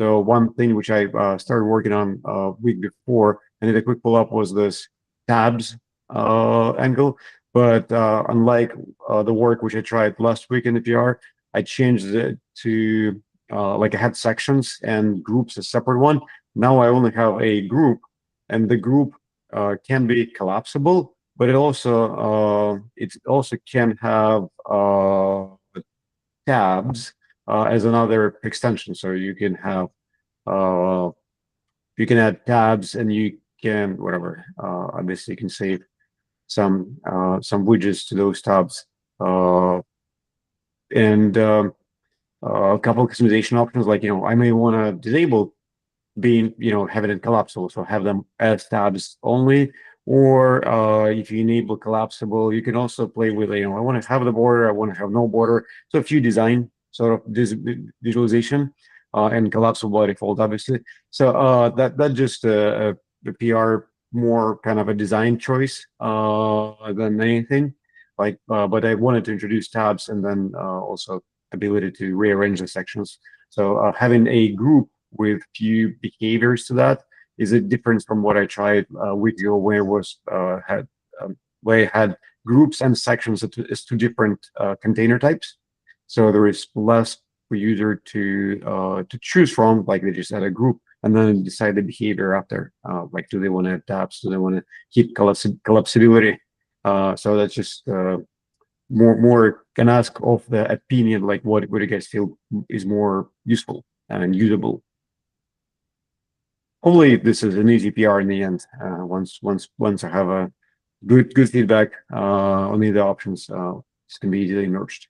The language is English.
So one thing which I started working on a week before, and did a quick pull up, was this tabs angle. But unlike the work which I tried last week in the PR, I changed it to like I had sections and groups a separate one. Now I only have a group, and the group can be collapsible, but it also can have tabs as another extension. So you can have you can add tabs, and you can whatever. Obviously, you can save some widgets to those tabs, and a couple of customization options. Like I may want to disable being have it in collapsible, so have them as tabs only. Or if you enable collapsible, you can also play with I want to have the border, I want to have no border. So a few design sort of visualization, and collapsible by default, obviously. So that just a PR, more kind of a design choice than anything. But I wanted to introduce tabs, and then also ability to rearrange the sections. So having a group with few behaviors to that is a difference from what I tried a week ago, where I had groups and sections as two different container types. So there is less for user to choose from. Like they just add a group and then decide the behavior after. Like, do they want to add tabs? Do they want to keep collapsibility? So that's just more can ask of the opinion, like what you guys feel is more useful and usable. Hopefully this is an easy PR in the end. Once I have a good feedback on the options, it's going to be easily merged.